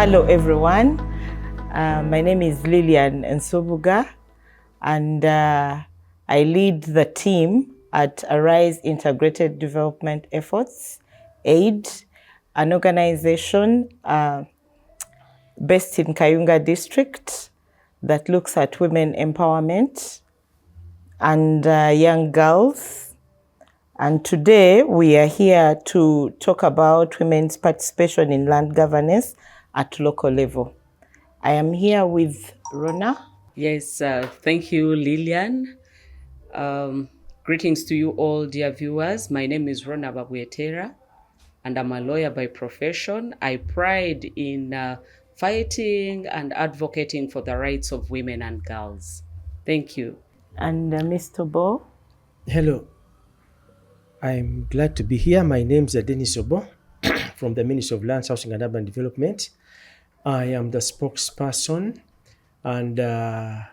Hello everyone, my name is Lilian Nsobuga and I lead the team at Arise Integrated Development Efforts, AID, an organization based in Kayunga district that looks at women empowerment and young girls. And today we are here to talk about women's participation in land governance at local level. I am here with Rona. Yes, thank you, Lilian. Greetings to you all, dear viewers. My name is Rona Babuetera, and I'm a lawyer by profession. I pride in fighting and advocating for the rights of women and girls. Thank you. And Mr. Bo. Hello. I'm glad to be here. My name is Denis Obo from the Ministry of Lands, Housing and Urban Development. I am the spokesperson and I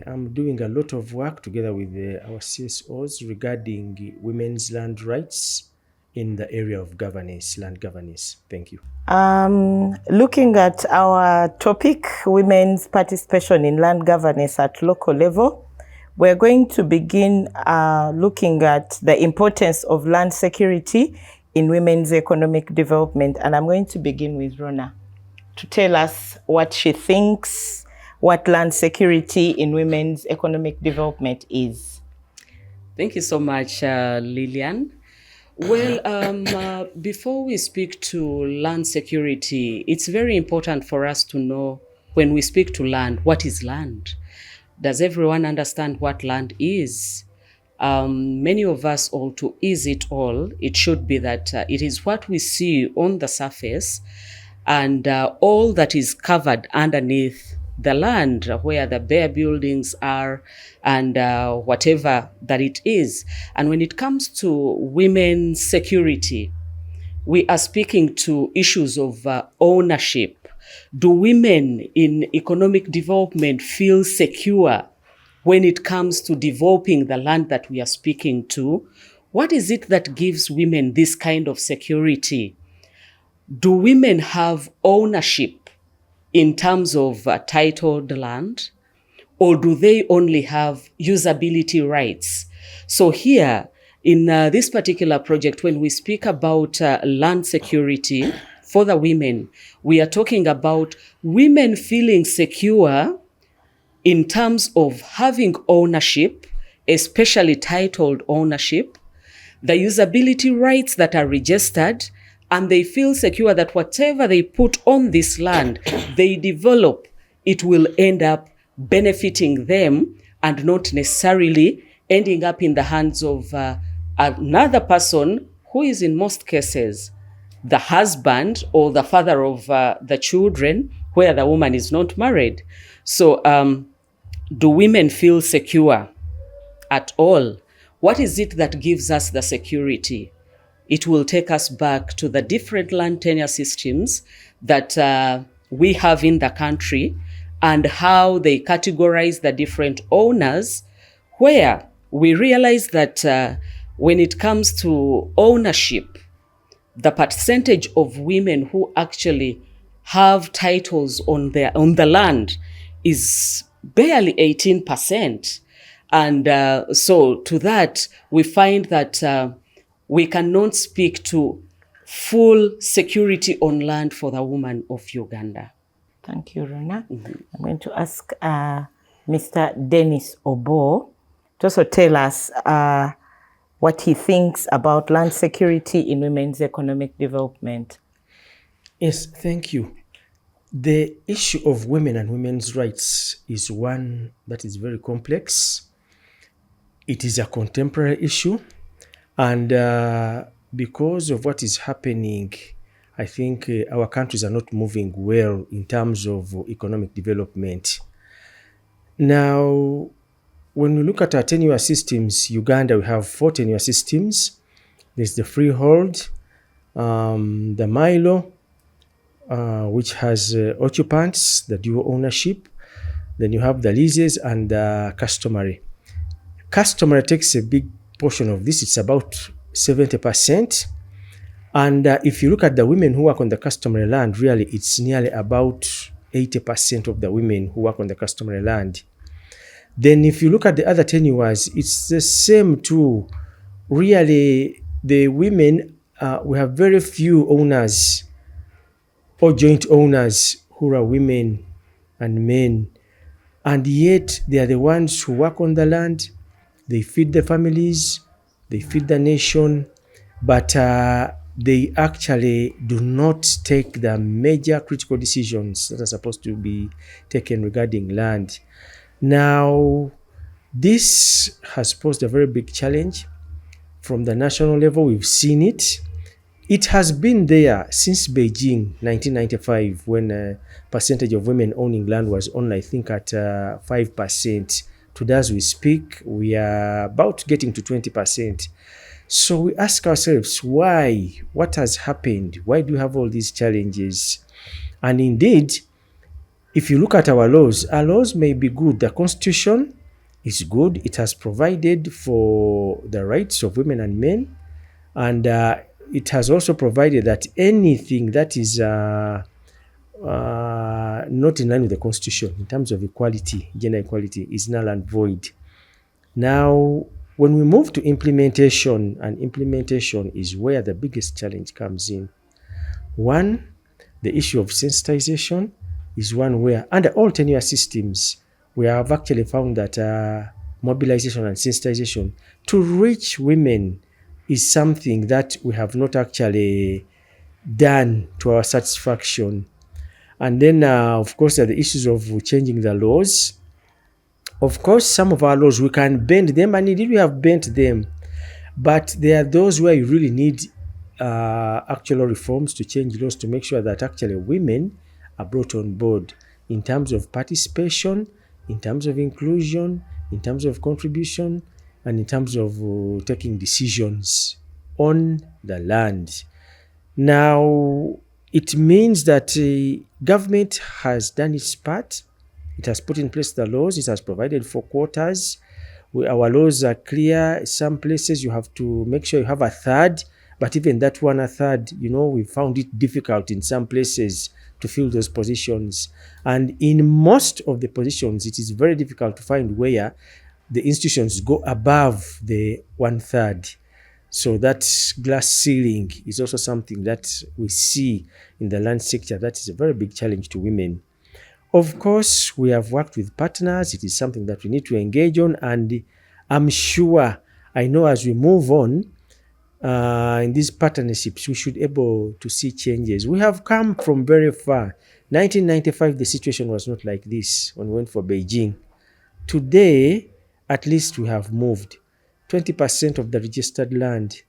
am doing a lot of work together with our CSOs regarding women's land rights in the area of governance, land governance. Thank you. Looking at our topic, women's participation in land governance at local level, we're going to begin looking at the importance of land security in women's economic development. And I'm going to begin with Rona to tell us what she thinks, what land security in women's economic development is. Thank you so much, Lilian. Well, before we speak to land security, it's very important for us to know when we speak to land, what is land? Does everyone understand what land is? Many of us, all to ease it all, it should be that it is what we see on the surface and all that is covered underneath the land, where the bare buildings are and whatever that it is. And when it comes to women's security, we are speaking to issues of ownership. Do women in economic development feel secure when it comes to developing the land that we are speaking to? What is it that gives women this kind of security? Do women have ownership in terms of titled land, or do they only have usability rights? So here, in this particular project, when we speak about land security for the women, we are talking about women feeling secure in terms of having ownership, especially titled ownership, the usability rights that are registered, and they feel secure that whatever they put on this land, they develop, it will end up benefiting them and not necessarily ending up in the hands of another person who is in most cases the husband or the father of the children, where the woman is not married. So do women feel secure at all? What is it that gives us the security? It will take us back to the different land tenure systems that we have in the country and how they categorize the different owners, where we realize that when it comes to ownership, the percentage of women who actually have titles on the land is barely 18%. And so to that, we find that we cannot speak to full security on land for the woman of Uganda. Thank you, Rona. I'm going to ask Mr. Denis Obo to also tell us what he thinks about land security in women's economic development. Yes, thank you. The issue of women and women's rights is one that is very complex. It is a contemporary issue, and because of what is happening, I think our countries are not moving well in terms of economic development. Now, when we look at our tenure systems, Uganda, we have 4 tenure systems. There's the freehold, the Milo, which has occupants, the dual ownership. Then you have the leases and the customary. Customary takes a big portion of this. It's about 70%. And if you look at the women who work on the customary land, really it's nearly about 80% of the women who work on the customary land. Then if you look at the other tenures, it's the same too. Really, the women, we have very few owners or joint owners who are women and men. And yet they are the ones who work on the land, they feed the families, they feed the nation, but they actually do not take the major critical decisions that are supposed to be taken regarding land. Now, this has posed a very big challenge from the national level. We've seen it. It has been there since Beijing 1995, when a percentage of women owning land was only, I think, at 5%. Today, as we speak, we are about getting to 20%. So we ask ourselves, why? What has happened? Why do we have all these challenges? And indeed, if you look at our laws may be good. The Constitution is good. It has provided for the rights of women and men. And it has also provided that anything that is not in line with the Constitution in terms of equality, gender equality, is null and void. Now, when we move to implementation, and implementation is where the biggest challenge comes in. One, the issue of sensitization is one where, under all tenure systems, we have actually found that mobilization and sensitization to reach women is something that we have not actually done to our satisfaction. And then, of course, there are the issues of changing the laws. Of course, some of our laws, we can bend them, and indeed we have bent them. But there are those where you really need actual reforms to change laws to make sure that actually women are brought on board in terms of participation, in terms of inclusion, in terms of contribution, and in terms of taking decisions on the land. Now, it means that government has done its part. It has put in place the laws. It has provided for quotas. Our laws are clear. Some places you have to make sure you have a third, but even that one, a third, we found it difficult in some places to fill those positions. And in most of the positions, it is very difficult to find where the institutions go above the 1/3. So that glass ceiling is also something that we see in the land sector. That is a very big challenge to women. Of course, we have worked with partners. It is something that we need to engage on, and I'm sure, I know as we move on in these partnerships, we should be able to see changes. We have come from very far. 1995, the situation was not like this when we went for Beijing. Today, at least we have moved. 20% of the registered land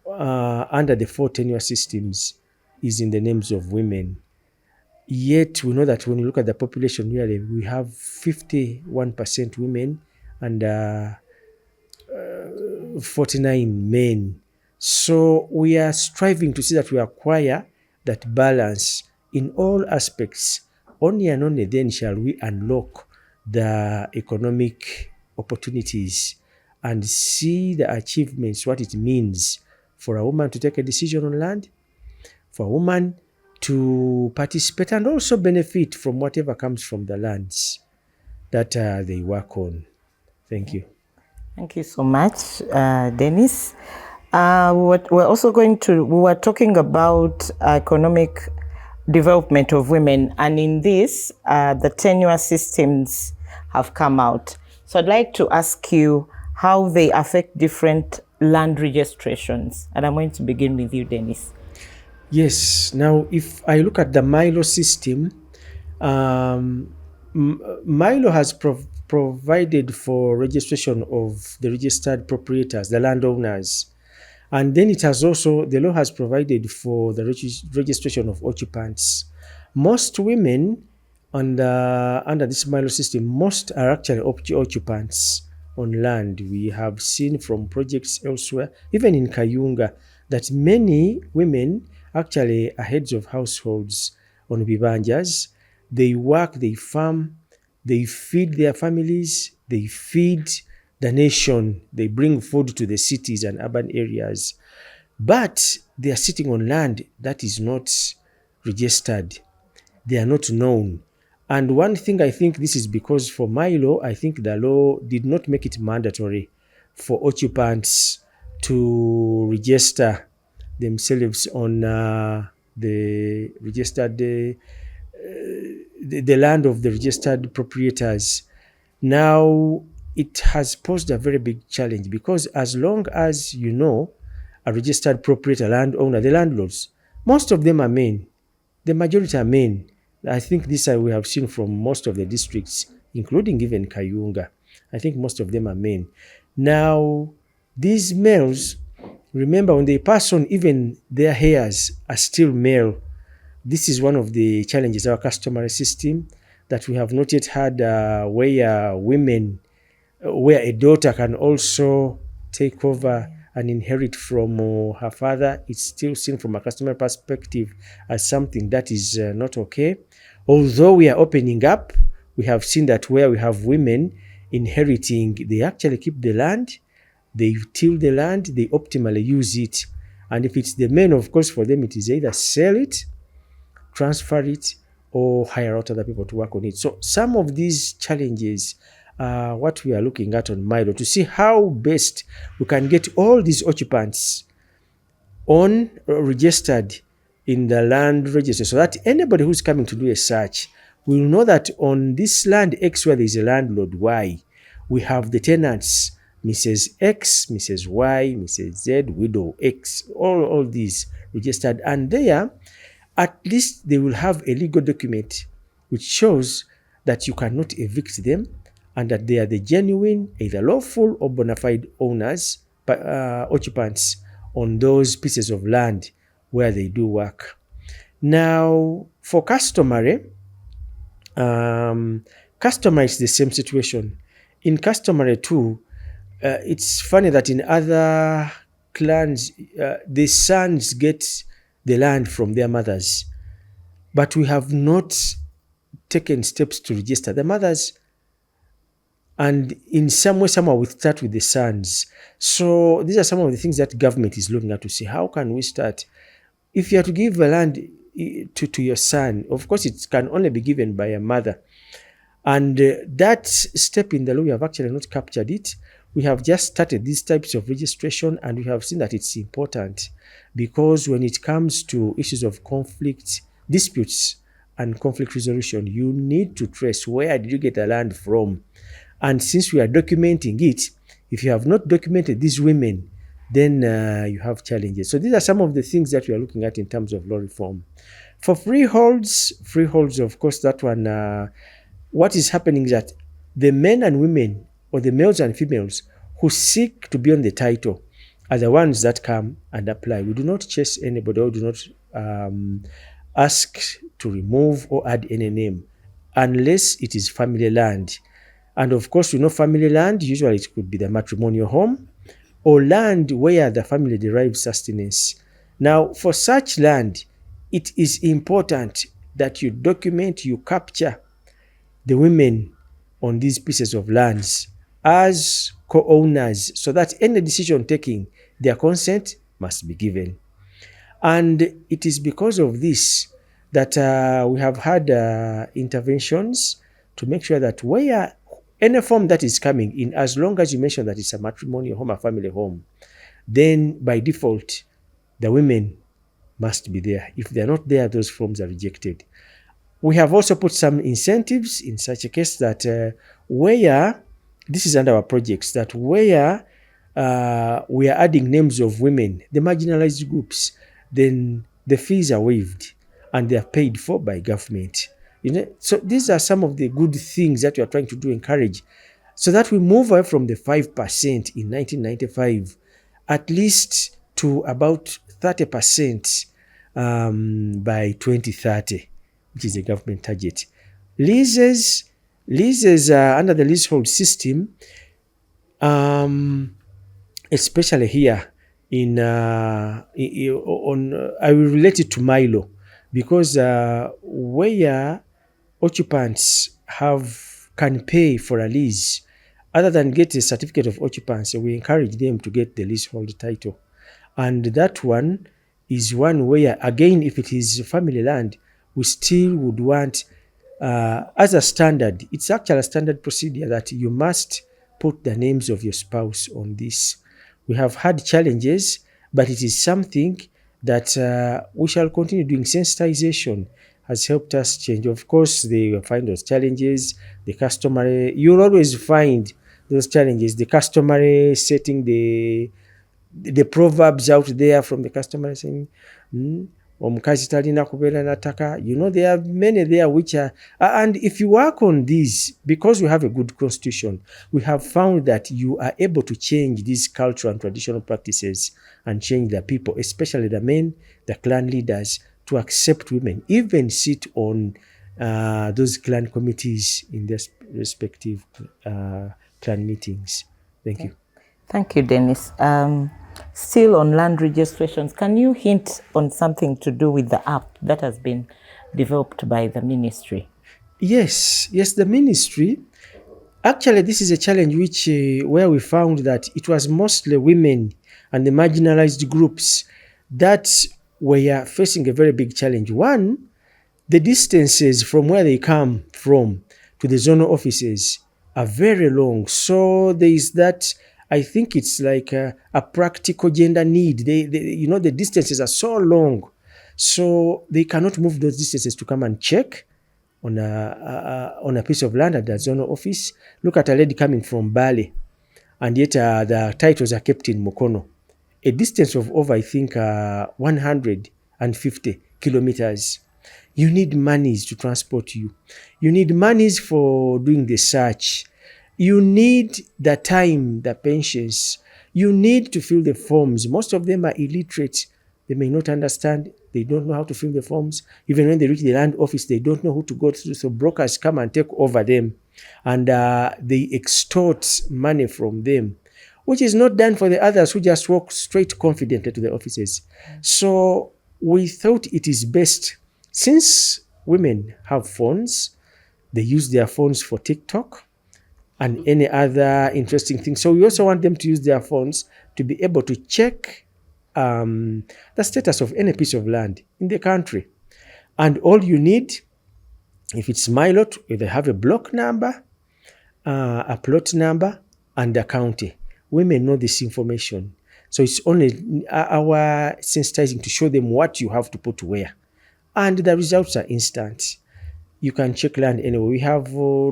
under the 4 tenure systems is in the names of women. Yet we know that when you look at the population, really, we have 51% women and 49 men. So we are striving to see that we acquire that balance in all aspects. Only and only then shall we unlock the economic opportunities and see the achievements, what it means for a woman to take a decision on land, for a woman to participate and also benefit from whatever comes from the lands that they work on. Thank you. Thank you so much, Dennis. We were talking about economic development of women, and in this, the tenure systems have come out. So I'd like to ask you how they affect different land registrations. And I'm going to begin with you, Dennis. Yes. Now, if I look at the Milo system, Milo has provided for registration of the registered proprietors, the landowners. And then it has also, the law has provided for the registration of occupants. Most women under this Milo system, most are actually occupants on land. We have seen from projects elsewhere, even in Kayunga, that many women actually are heads of households on Bibanjas. They work, they farm, they feed their families, they feed the nation, they bring food to the cities and urban areas. but they are sitting on land that is not registered. They are not known. And one thing I think this is because for my law, I think the law did not make it mandatory for occupants to register themselves on the registered the land of the registered proprietors. Now, it has posed a very big challenge because as long as you know a registered proprietor, landowner, the landlords, most of them are men. The majority are men. I think this we have seen from most of the districts, including even Kayunga. I think most of them are men. Now, these males, remember when they pass on, even their hairs are still male. This is one of the challenges, our customary system, that we have not yet had where women, where a daughter can also take over and inherit from her father. It's still seen from a customer perspective as something that is not okay. Although we are opening up, we have seen that where we have women inheriting, they actually keep the land, they till the land, they optimally use it. And if it's the men, of course, for them, it is either sell it, transfer it, or hire out other people to work on it. So some of these challenges are what we are looking at on Milo to see how best we can get all these occupants on registered in the land register so that anybody who's coming to do a search will know that on this land X where there is a landlord Y, we have the tenants Mrs. X, Mrs. Y, Mrs. Z, widow X, all these registered, and there at least they will have a legal document which shows that you cannot evict them and that they are the genuine, either lawful or bona fide owners, occupants on those pieces of land where they do work. Now, for customary, customary is the same situation. In customary too, it's funny that in other clans, the sons get the land from their mothers, but we have not taken steps to register the mothers. And in some way, somehow we start with the sons. So these are some of the things that government is looking at to see how can we start. If you are to give a land to your son, of course it can only be given by a mother. And that step in the law, we have actually not captured it. We have just started these types of registration, and we have seen that it's important because when it comes to issues of conflict, disputes, and conflict resolution, you need to trace where did you get the land from. And since we are documenting it, if you have not documented these women, then you have challenges. So these are some of the things that we are looking at in terms of law reform. For freeholds, of course, that one, what is happening is that the men and women, or the males and females who seek to be on the title are the ones that come and apply. We do not chase anybody or do not ask to remove or add any name unless it is family land. And of course, we know family land, usually it could be the matrimonial home or land where the family derives sustenance. Now, for such land, it is important that you document, you capture the women on these pieces of lands as co-owners so that any decision taking, their consent must be given. And it is because of this that we have had interventions to make sure that where any form that is coming in, as long as you mention that it's a matrimonial home, a family home, then by default, the women must be there. If they're not there, those forms are rejected. We have also put some incentives in such a case that where, this is under our projects, that where we are adding names of women, the marginalized groups, then the fees are waived and they are paid for by government. You know, so these are some of the good things that we are trying to do, encourage, so that we move away from the 5% in 1995, at least to about 30% by 2030, which is a government target. Leases under the leasehold system, especially here I will relate it to Milo, because where occupants can pay for a lease, other than get a certificate of occupancy, we encourage them to get the leasehold title. And that one is one where, again, if it is family land, we still would want, as a standard, it's actually a standard procedure that you must put the names of your spouse on this. We have had challenges, but it is something that we shall continue doing. Sensitization has helped us change. Of course, they find those challenges, the customary, you'll always find those challenges, the customary setting, the proverbs out there from the customary saying, omukazi talina kubeera nataka. There are many there which are, and if you work on these, because we have a good constitution, we have found that you are able to change these cultural and traditional practices and change the people, especially the men, the clan leaders, to accept women, even sit on those clan committees in their respective clan meetings. Thank you. Thank you, Dennis. Still on land registrations, can you hint on something to do with the app that has been developed by the ministry? Yes, the ministry. Actually, this is a challenge where we found that it was mostly women and the marginalized groups that were facing a very big challenge. One, the distances from where they come from to the zonal offices are very long. So there is that, I think it's like a practical gender need. The distances are so long, so they cannot move those distances to come and check on a piece of land at the zonal office. Look at a lady coming from Bale, and yet the titles are kept in Mukono. A distance of over, I think, 150 kilometers. You need monies to transport you. You need monies for doing the search. You need the time, the patience. You need to fill the forms. Most of them are illiterate. They may not understand. They don't know how to fill the forms. Even when they reach the land office, they don't know who to go to. So brokers come and take over them, and they extort money from them, which is not done for the others who just walk straight confidently to the offices. So we thought it is best, since women have phones, they use their phones for TikTok and any other interesting thing. So we also want them to use their phones to be able to check the status of any piece of land in the country. And all you need, if it's Milot, they have a block number, a plot number, and a county. Women know this information. So it's only our sensitizing to show them what you have to put where. And the results are instant. You can check land anyway. We have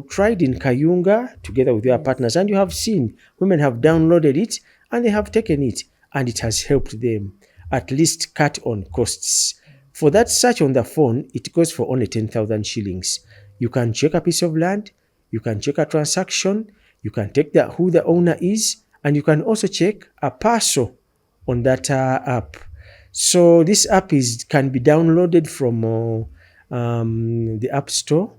tried in Kayunga together with our partners, and you have seen women have downloaded it and they have taken it, and it has helped them at least cut on costs. For that search on the phone, it goes for only 10,000 shillings. You can check a piece of land, you can check a transaction, you can check who the owner is, and you can also check a parcel on that app. So this app can be downloaded from the App Store,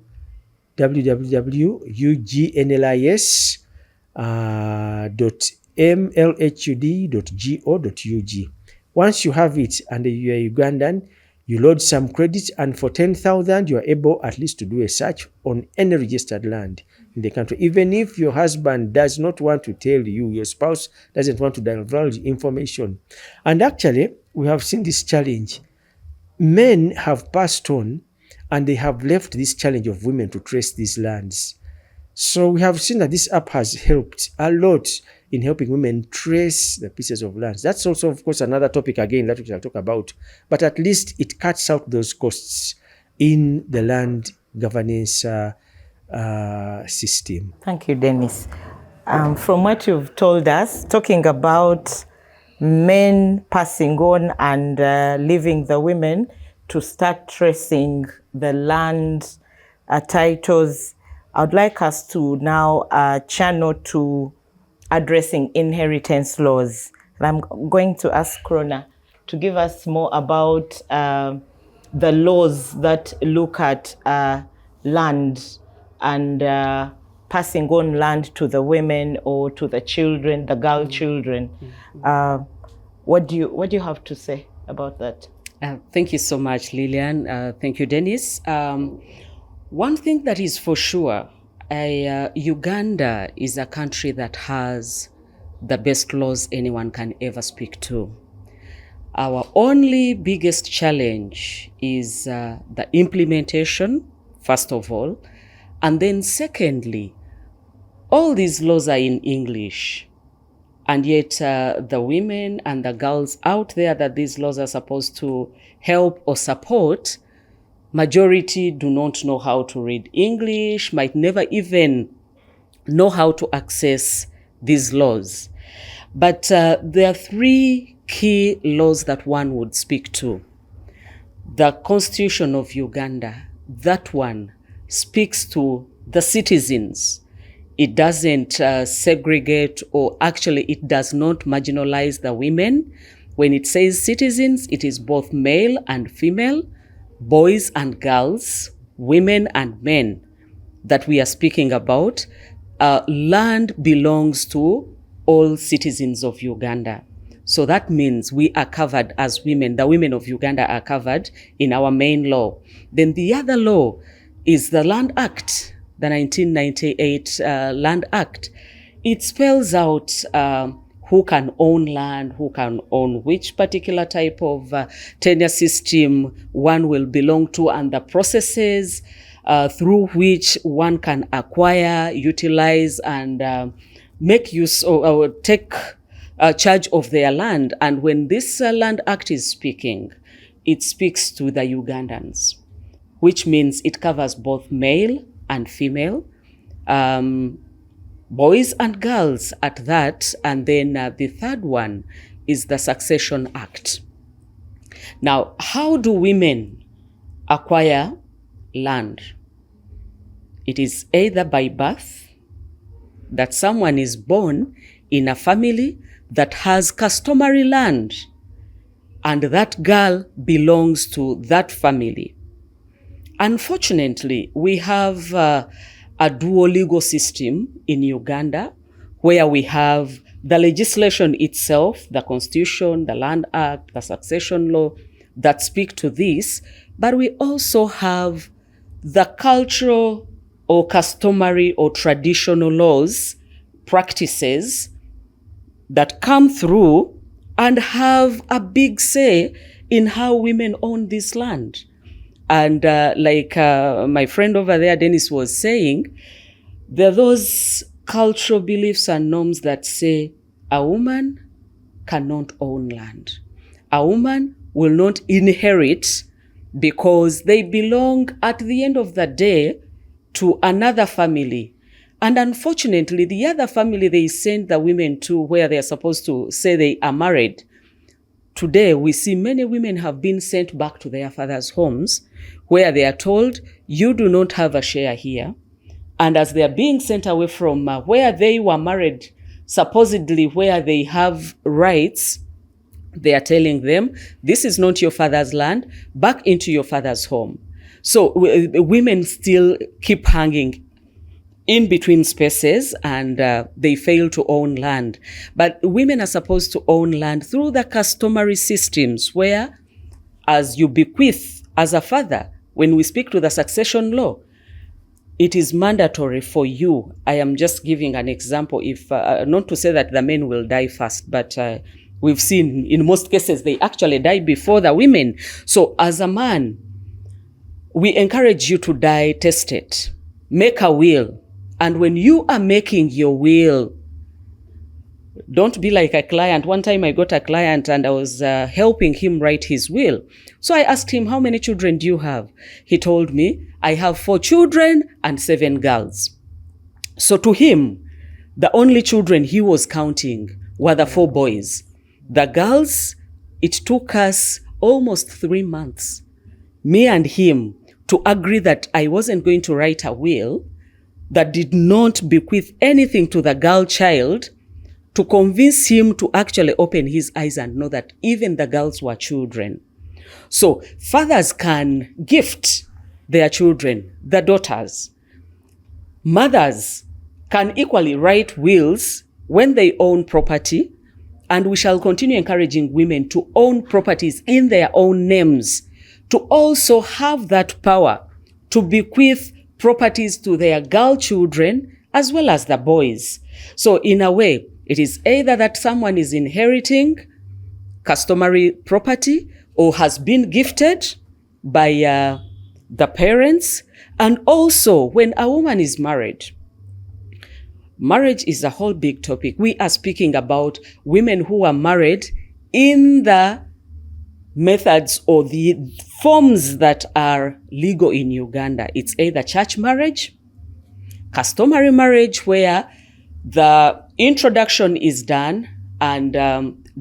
www.ugNLHUD.mlhud.go.ug. Once you have it and you are Ugandan, you load some credits, and for 10,000 you are able at least to do a search on any registered land in the country. Even if your husband does not want to tell you, your spouse doesn't want to divulge information. And actually, we have seen this challenge. Men have passed on, and they have left this challenge of women to trace these lands. So we have seen that this app has helped a lot in helping women trace the pieces of land. That's also, of course, another topic again that we shall talk about. But at least it cuts out those costs in the land governance system. Thank you, Dennis. From what you've told us, talking about men passing on and leaving the women to start tracing the land titles, I would like us to now channel to addressing inheritance laws. And I'm going to ask Krona to give us more about the laws that look at land and passing on land to the women or to the children, the girl children. What do you have to say about that? Thank you so much, Lillian. Thank you, Dennis. One thing that is for sure, Uganda is a country that has the best laws anyone can ever speak to. Our only biggest challenge is the implementation, first of all, and then secondly, all these laws are in English, and yet the women and the girls out there that these laws are supposed to help or support, majority do not know how to read English, might never even know how to access these laws. But there are three key laws that one would speak to. The Constitution of Uganda, that one speaks to the citizens. It doesn't segregate, or actually it does not marginalize the women. When it says citizens, it is both male and female, boys and girls, women and men that we are speaking about. Land belongs to all citizens of Uganda. So that means we are covered as women. The women of Uganda are covered in our main law. Then the other law is the Land Act, the 1998 Land Act. It spells out who can own land, who can own which particular type of tenure system one will belong to, and the processes through which one can acquire, utilize, and make use or take charge of their land. And when this Land Act is speaking, it speaks to the Ugandans, which means it covers both male and female, boys and girls at that. And then the third one is the Succession Act. Now, how do women acquire land? It is either by birth, that someone is born in a family that has customary land, and that girl belongs to that family. Unfortunately, we have a dual legal system in Uganda, where we have the legislation itself, the Constitution, the Land Act, the Succession Law, that speak to this, but we also have the cultural or customary or traditional laws, practices that come through and have a big say in how women own this land. And like my friend over there, Dennis, was saying, there are those cultural beliefs and norms that say a woman cannot own land. A woman will not inherit because they belong at the end of the day to another family. And unfortunately, the other family they send the women to, where they are supposed to say they are married. Today, we see many women have been sent back to their fathers' homes, where they are told, you do not have a share here. And as they are being sent away from where they were married, supposedly where they have rights, they are telling them, this is not your father's land, back into your father's home. So women still keep hanging in between spaces, and they fail to own land. But women are supposed to own land through the customary systems, where as you bequeath as a father, when we speak to the succession law, it is mandatory for you. I am just giving an example, if not to say that the men will die first, but we've seen in most cases they actually die before the women. So as a man, we encourage you to die tested, make a will. And when you are making your will, don't be like a client. One time I got a client and I was helping him write his will. So I asked him, how many children do you have? He told me, I have 4 children and 7 girls. So to him, the only children he was counting were the 4 boys. The girls, it took us almost 3 months, me and him, to agree that I wasn't going to write a will that did not bequeath anything to the girl child, to convince him to actually open his eyes and know that even the girls were children. So fathers can gift their children, the daughters. Mothers can equally write wills when they own property, and we shall continue encouraging women to own properties in their own names, to also have that power to bequeath properties to their girl children as well as the boys. So in a way, it is either that someone is inheriting customary property or has been gifted by the parents. And also, when a woman is married, marriage is a whole big topic. We are speaking about women who are married in the methods or the forms that are legal in Uganda. It's either church marriage, customary marriage, where the introduction is done and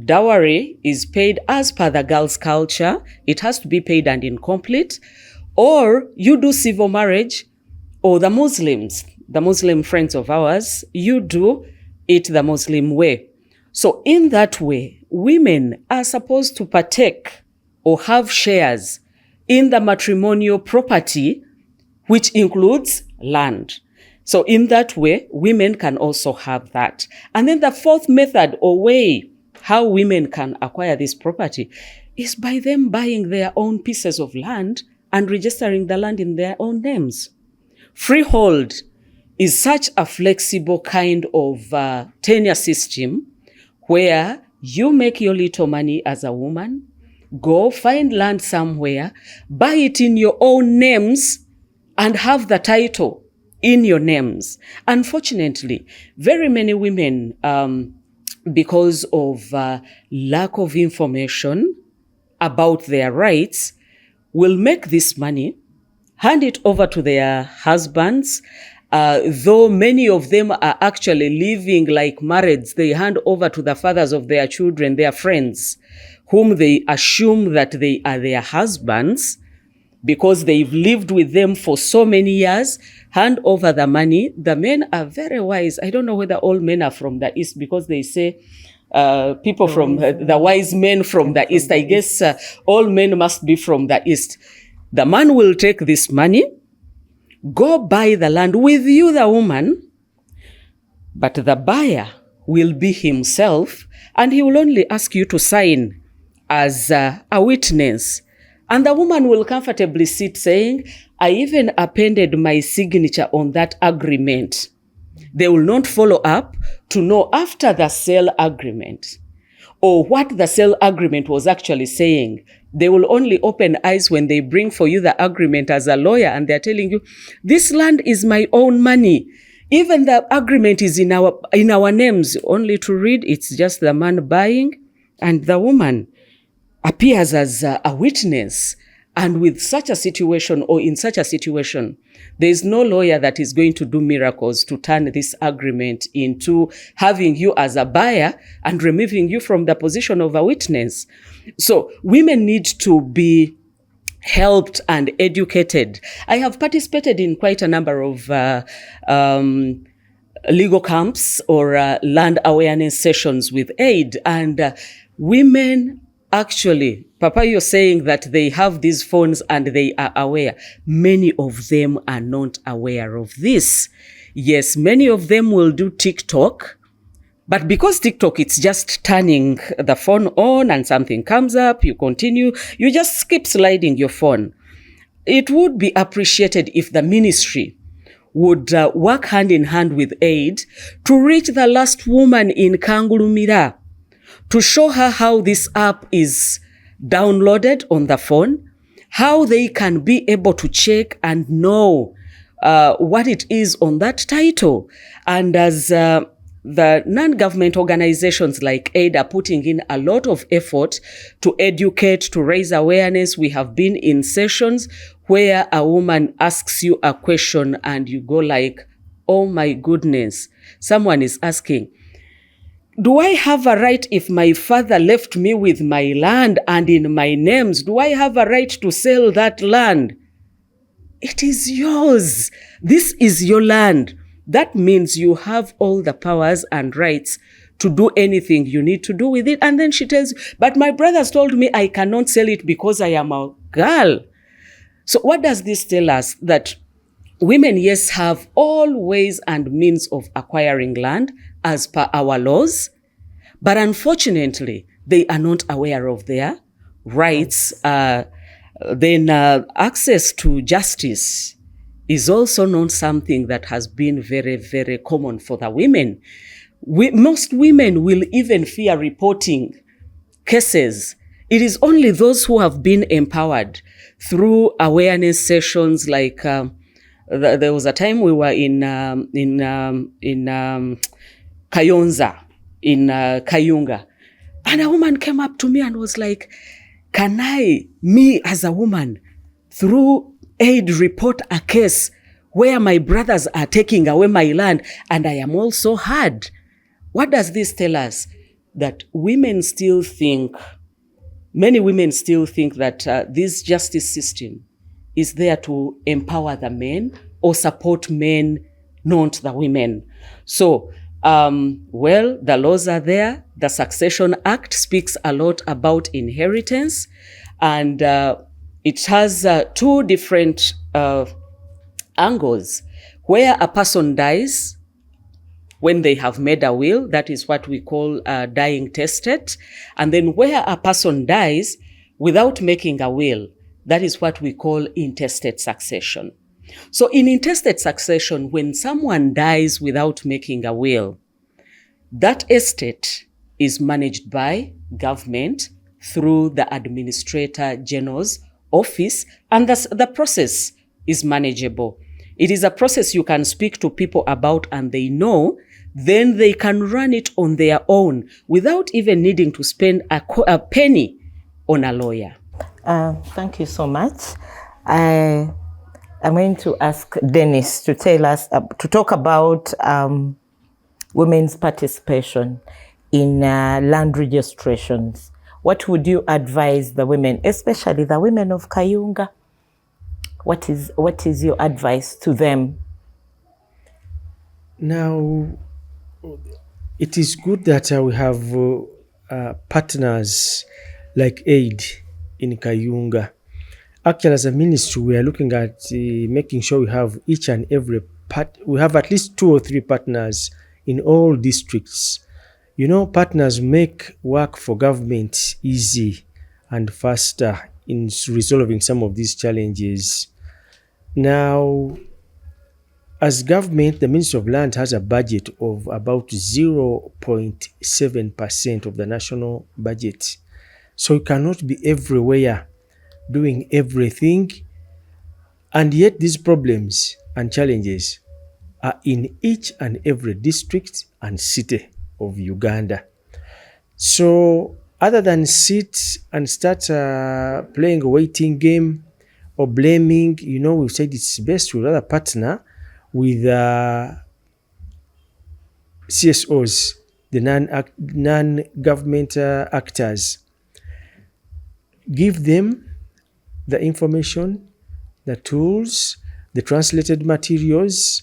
dowry is paid as per the girl's culture. It has to be paid and incomplete. Or you do civil marriage, or the Muslims, the Muslim friends of ours, you do it the Muslim way. So in that way, women are supposed to partake or have shares in the matrimonial property, which includes land. So in that way, women can also have that. And then the fourth method or way how women can acquire this property is by them buying their own pieces of land and registering the land in their own names. Freehold is such a flexible kind of tenure system where you make your little money as a woman, go find land somewhere, buy it in your own names, and have the title in your names. Unfortunately, very many women, because of lack of information about their rights, will make this money, hand it over to their husbands. Though many of them are actually living like marrieds, they hand over to the fathers of their children, their friends, whom they assume that they are their husbands because they've lived with them for so many years, hand over the money. The men are very wise. I don't know whether all men are from the East, because they say people from the wise men from the East. I guess all men must be from the East. The man will take this money, go buy the land with you, the woman, but the buyer will be himself, and he will only ask you to sign as a witness. And the woman will comfortably sit saying, I even appended my signature on that agreement. They will not follow up to know after the sale agreement or what the sale agreement was actually saying. They will only open eyes when they bring for you the agreement as a lawyer and they're telling you, this land is my own money. Even the agreement is in our names. Only to read, it's just the man buying and the woman appears as a witness. And with such a situation, or in such a situation, there is no lawyer that is going to do miracles to turn this agreement into having you as a buyer and removing you from the position of a witness. So women need to be helped and educated. I have participated in quite a number of legal camps or land awareness sessions with AID, and women actually, Papa, you're saying that they have these phones and they are aware. Many of them are not aware of this. Yes, many of them will do TikTok, but because TikTok, it's just turning the phone on and something comes up, you continue, you just skip sliding your phone. It would be appreciated if the ministry would work hand in hand with AID to reach the last woman in Kangulumira, to show her how this app is downloaded on the phone, how they can be able to check and know what it is on that title. And as the non-government organizations like AID are putting in a lot of effort to educate, to raise awareness, we have been in sessions where a woman asks you a question and you go like, oh my goodness, someone is asking, do I have a right if my father left me with my land and in my names? Do I have a right to sell that land? It is yours. This is your land. That means you have all the powers and rights to do anything you need to do with it. And then she tells you, but my brothers told me I cannot sell it because I am a girl. So what does this tell us? That women, yes, have all ways and means of acquiring land as per our laws, but unfortunately, they are not aware of their rights. Then access to justice is also not something that has been very, very common for the women. Most women will even fear reporting cases, it is only those who have been empowered through awareness sessions. Like there was a time we were in Kayonza, in Kayunga, and a woman came up to me and was like, can I, me as a woman, through aid, report a case where my brothers are taking away my land and I am also heard? What does this tell us? That women still think, many women still think that this justice system is there to empower the men or support men, not the women. So, well, the laws are there. The Succession Act speaks a lot about inheritance, and it has two different angles. Where a person dies, when they have made a will, that is what we call dying testate. And then where a person dies without making a will, that is what we call intestate succession. So in intestate succession, when someone dies without making a will, that estate is managed by government through the Administrator General's office, and the process is manageable. It is a process you can speak to people about and they know, then they can run it on their own without even needing to spend a penny on a lawyer. Thank you so much. I'm going to ask Dennis to tell us, to talk about women's participation in land registrations. What would you advise the women, especially the women of Kayunga? What is your advice to them? Now, it is good that we have partners like AID in Kayunga. Actually, as a ministry, we are looking at making sure we have each and every we have at least 2 or 3 partners in all districts. You know, partners make work for government easy and faster in resolving some of these challenges. Now, as government, the Ministry of Land has a budget of about 0.7% of the national budget. So you cannot be everywhere doing everything. And yet these problems and challenges are in each and every district and city of Uganda. So other than sit and start playing a waiting game or blaming, you know, we've said it's best to rather partner with CSOs, the non-government actors. Give them the information, the tools, the translated materials,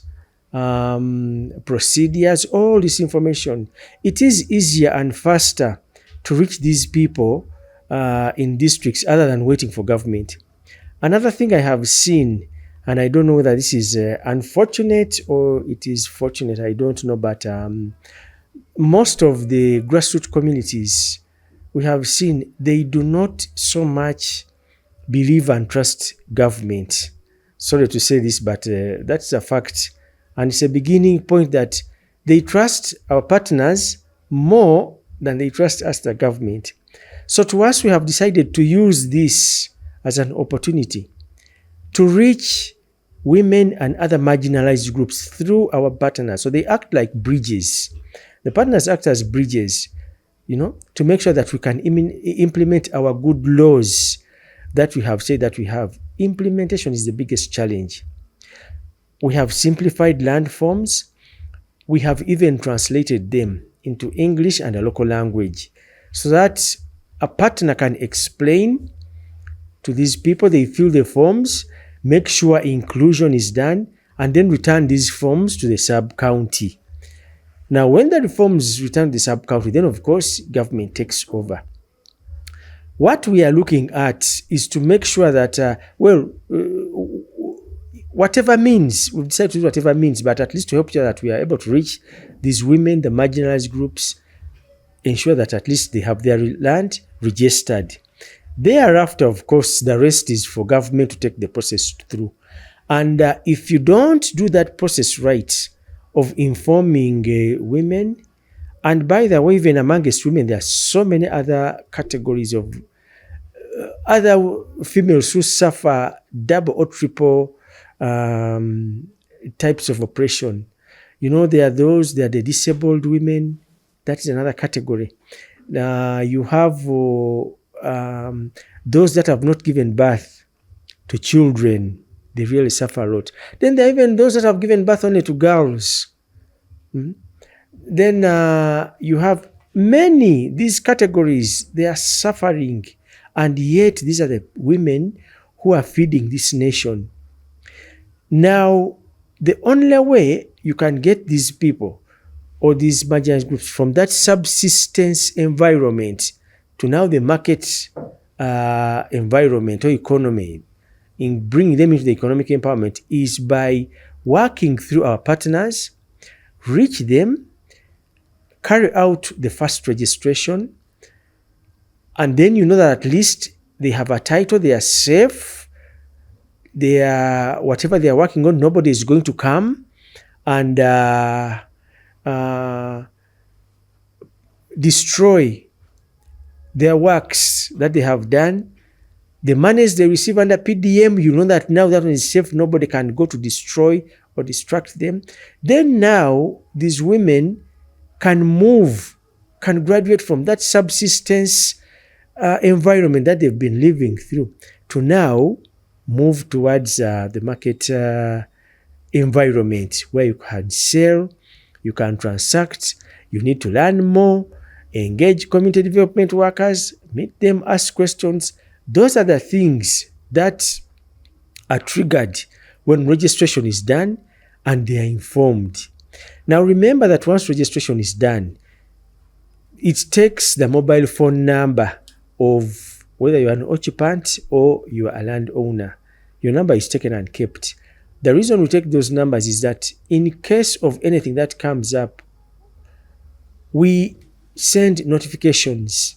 procedures, all this information. It is easier and faster to reach these people in districts other than waiting for government. Another thing I have seen, and I don't know whether this is unfortunate or it is fortunate, I don't know, but most of the grassroots communities we have seen, they do not so much believe and trust government. Sorry to say this, but that's a fact. And it's a beginning point that they trust our partners more than they trust us, the government. So to us, we have decided to use this as an opportunity to reach women and other marginalized groups through our partners. So they act like bridges. The partners act as bridges, you know, to make sure that we can implement our good laws that we have said that we have. Implementation is the biggest challenge. We have simplified land forms. We have even translated them into English and a local language so that a partner can explain to these people, they fill the forms, make sure inclusion is done, and then return these forms to the sub-county. Now, when the forms return to the sub-county, then of course, government takes over. What we are looking at is to make sure that, whatever means, we've decided to do whatever means, but at least to help you that we are able to reach these women, the marginalized groups, ensure that at least they have their land registered. Thereafter, of course, the rest is for government to take the process through. And if you don't do that process right of informing women And by the way, even amongst women, there are so many other categories of other females who suffer double or triple types of oppression. There are the disabled women. That is another category. You have those that have not given birth to children. They really suffer a lot. Then there are even those that have given birth only to girls. Then you have many, these categories, they are suffering. And yet these are the women who are feeding this nation. Now, the only way you can get these people or these marginalized groups from that subsistence environment to now the market environment or economy, in bringing them into the economic empowerment, is by working through our partners, reach them, carry out the first registration, and then that at least they have a title, they are safe, they are, whatever they are working on, nobody is going to come and destroy their works that they have done. The monies they receive under PDM, that now that one is safe, nobody can go to destroy or distract them. Then now these women can graduate from that subsistence environment that they've been living through to now move towards the market environment where you can sell, you can transact, you need to learn more, engage community development workers, meet them, ask questions. Those are the things that are triggered when registration is done and they are informed. Now remember that once registration is done, it takes the mobile phone number of whether you are an occupant or you are a landowner. Your number is taken and kept. The reason we take those numbers is that in case of anything that comes up, we send notifications.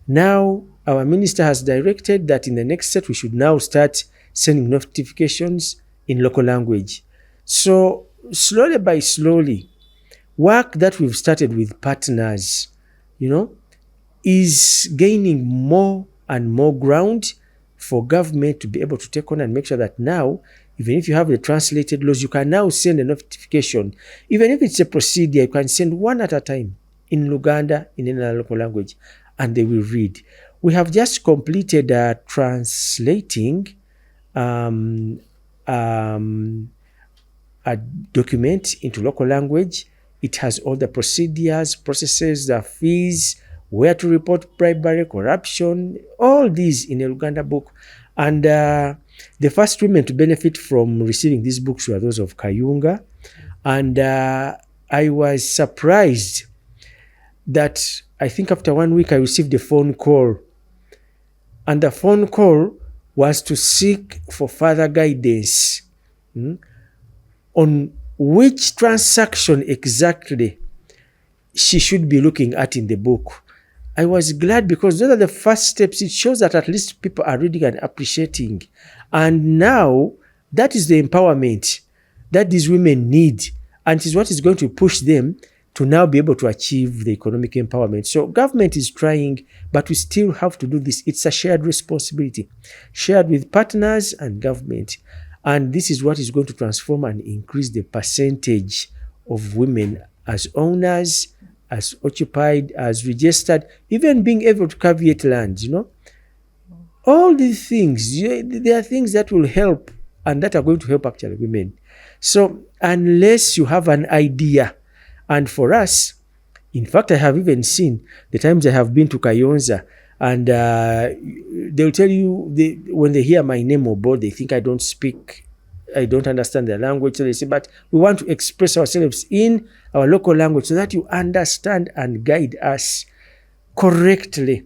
Now, our minister has directed that in the next set, we should now start sending notifications in local language. So, slowly by slowly, work that we've started with partners, is gaining more and more ground for government to be able to take on and make sure that now, even if you have the translated laws, you can now send a notification. Even if it's a procedure, you can send one at a time in Luganda, in another local language, and they will read. We have just completed translating a document into local language. It has all the procedures, processes, the fees, where to report bribery, corruption, all these in a Luganda book. And the first women to benefit from receiving these books were those of Kayunga. And I was surprised that I think after 1 week I received a phone call. And the phone call was to seek for further guidance on which transaction exactly she should be looking at in the book. I was glad because those are the first steps. It shows that at least people are reading and appreciating. And now that is the empowerment that these women need. And it is what is going to push them to now be able to achieve the economic empowerment. So government is trying, but we still have to do this. It's a shared responsibility, shared with partners and government. And this is what is going to transform and increase the percentage of women as owners, as occupied, as registered, even being able to caveat land, All these things, there are things that will help and that are going to help actually women. So unless you have an idea, and for us, in fact, I have even seen the times I have been to Kayonza and they'll tell you, when they hear my name Obo, they think I don't understand their language. So they say, but we want to express ourselves in our local language so that you understand and guide us correctly.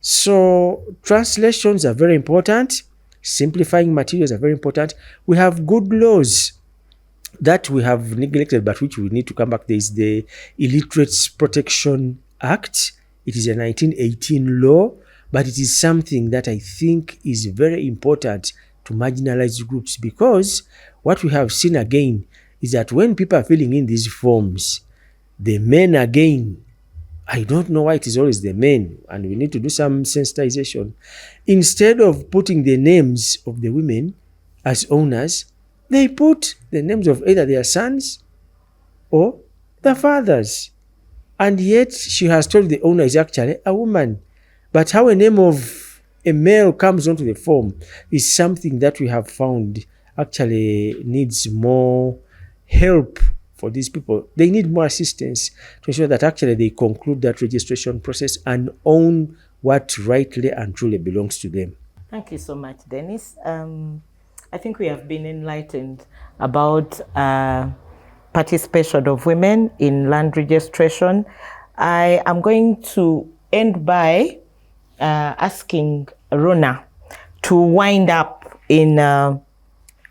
So translations are very important. Simplifying materials are very important. We have good laws that we have neglected, but which we need to come back. There is the Illiterates Protection Act. It is a 1918 law, but it is something that I think is very important to marginalized groups, because what we have seen again is that when people are filling in these forms, The men again, I don't know why it is always the men, and we need to do some sensitization. Instead of putting the names of the women as owners, they put the names of either their sons or the fathers. And yet she has told the owner is actually a woman. But how a name of a male comes onto the form is something that we have found actually needs more help for these people. They need more assistance to ensure that actually they conclude that registration process and own what rightly and truly belongs to them. Thank you so much, Dennis. I think we have been enlightened about participation of women in land registration. I am going to end by asking Rona to wind up in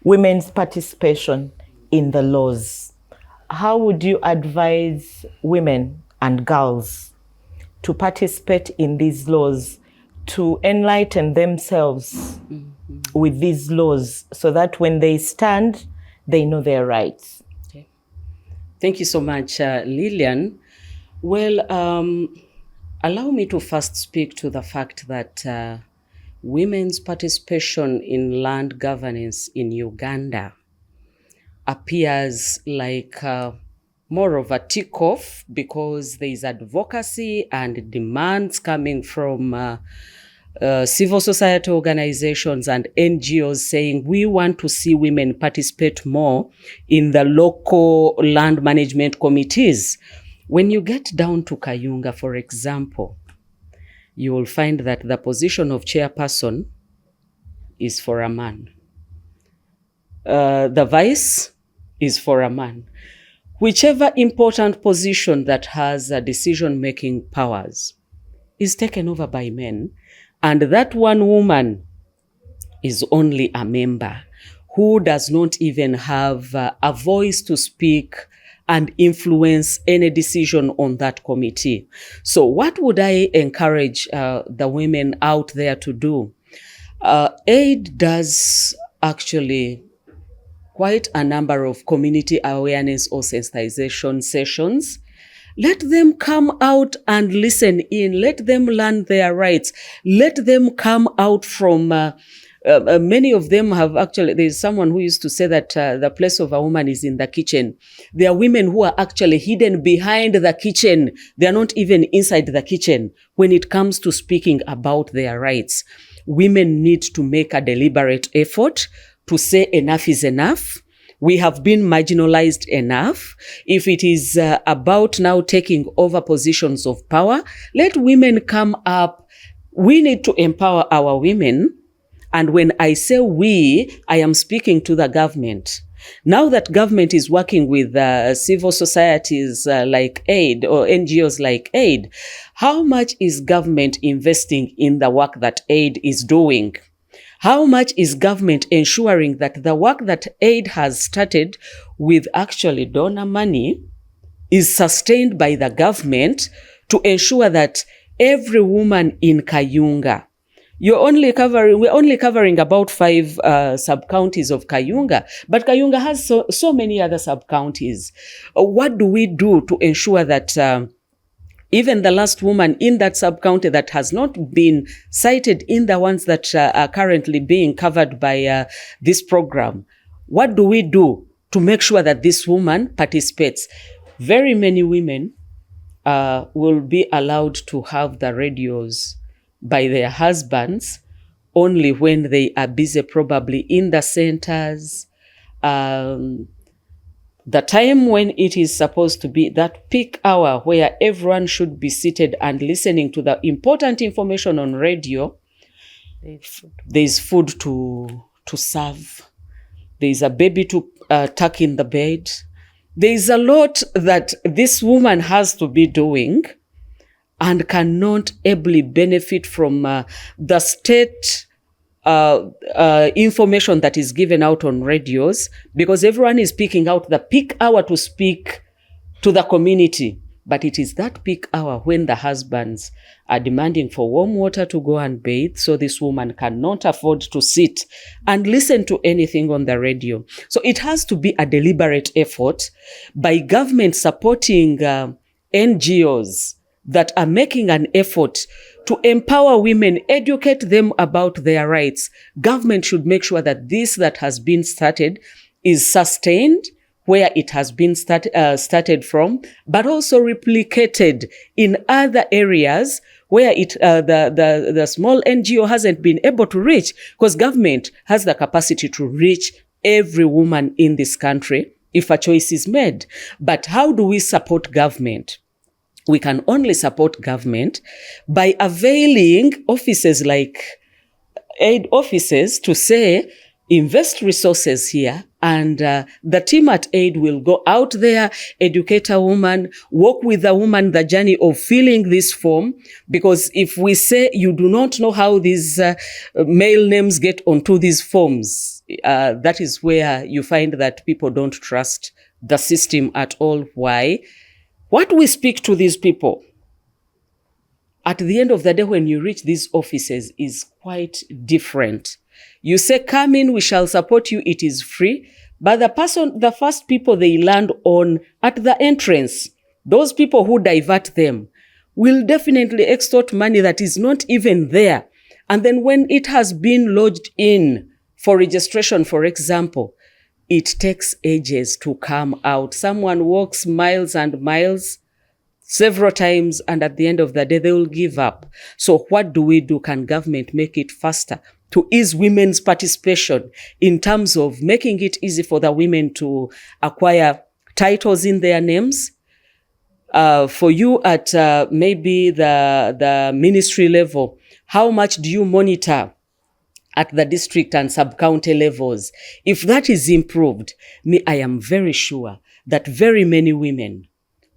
women's participation in the laws. How would you advise women and girls to participate in these laws, to enlighten themselves with these laws so that when they stand, they know their rights? Okay. Thank you so much, Lillian. Well, allow me to first speak to the fact that women's participation in land governance in Uganda appears like more of a tick-off because there is advocacy and demands coming from civil society organizations and NGOs saying we want to see women participate more in the local land management committees. When you get down to Kayunga, for example, you will find that the position of chairperson is for a man. The vice is for a man. Whichever important position that has decision-making powers is taken over by men, and that one woman is only a member who does not even have a voice to speak and influence any decision on that committee. So what would I encourage the women out there to do? AID does actually quite a number of community awareness or sensitization sessions. Let them come out and listen in. Let them learn their rights. Let them come out from many of them have actually, there's someone who used to say that the place of a woman is in the kitchen. There are women who are actually hidden behind the kitchen. They are not even inside the kitchen when it comes to speaking about their rights. Women need to make a deliberate effort to say enough is enough. We have been marginalized enough. If it is about now taking over positions of power, let women come up. We need to empower our women. And when I say we, I am speaking to the government. Now that government is working with civil societies like AID or NGOs like AID, how much is government investing in the work that AID is doing? How much is government ensuring that the work that AID has started with actually donor money is sustained by the government to ensure that every woman in Kayunga, we're only covering about 5 sub-counties of Kayunga, but Kayunga has so many other sub-counties. What do we do to ensure that even the last woman in that sub-county that has not been cited in the ones that are currently being covered by this program, what do we do to make sure that this woman participates? Very many women will be allowed to have the radios by their husbands only when they are busy, probably in the centers. The time when it is supposed to be that peak hour where everyone should be seated and listening to the important information on radio, there's food to serve. There's a baby to tuck in the bed. There's a lot that this woman has to be doing and cannot ably benefit from the state information that is given out on radios, because everyone is picking out the peak hour to speak to the community. But it is that peak hour when the husbands are demanding for warm water to go and bathe, so this woman cannot afford to sit and listen to anything on the radio. So it has to be a deliberate effort by government supporting NGOs that are making an effort to empower women, educate them about their rights. Government should make sure that this that has been started is sustained where it has been started from, but also replicated in other areas where the small NGO hasn't been able to reach, because government has the capacity to reach every woman in this country if a choice is made. But how do we support government? We can only support government by availing offices like aid offices to say, invest resources here, and the team at AID will go out there, educate a woman, walk with a woman the journey of filling this form. Because if we say you do not know how these male names get onto these forms, that is where you find that people don't trust the system at all. Why? What we speak to these people, at the end of the day, when you reach these offices, is quite different. You say, come in, we shall support you, it is free. But the first people they land on at the entrance, those people who divert them, will definitely extort money that is not even there. And then when it has been lodged in for registration, for example, it takes ages to come out. Someone walks miles and miles several times, and at the end of the day, they will give up. So what do we do? Can government make it faster to ease women's participation in terms of making it easy for the women to acquire titles in their names? For you at maybe the ministry level, how much do you monitor at the district and sub-county levels? If that is improved, I am very sure that very many women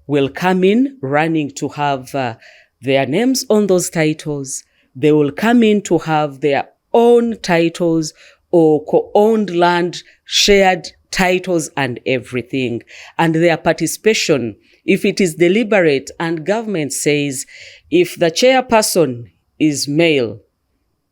will come in running to have their names on those titles. They will come in to have their own titles or co-owned land, shared titles and everything. And their participation, if it is deliberate and government says, if the chairperson is male,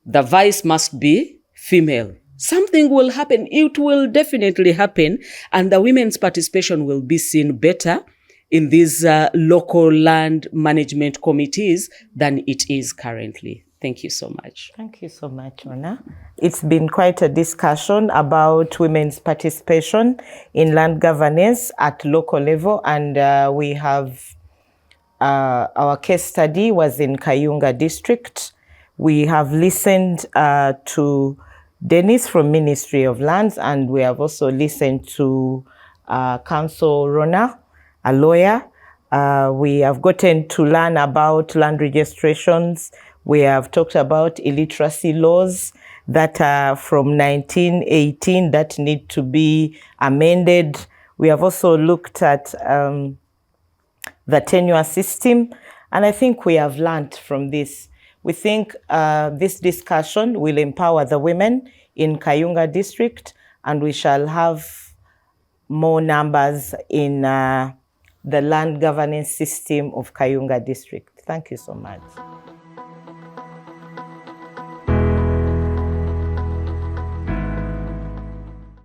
the vice must be female, something will happen. It will definitely happen, and the women's participation will be seen better in these local land management committees than it is currently. Thank you so much. Thank you so much, Ona. It's been quite a discussion about women's participation in land governance at local level, and we have our case study was in Kayunga district. We have listened to Dennis from Ministry of Lands, and we have also listened to Council Rona, a lawyer. We have gotten to learn about land registrations. We have talked about illiteracy laws that are from 1918 that need to be amended. We have also looked at the tenure system, and I think we have learned from this. We think this discussion will empower the women in Kayunga district, and we shall have more numbers in the land governance system of Kayunga district. Thank you so much.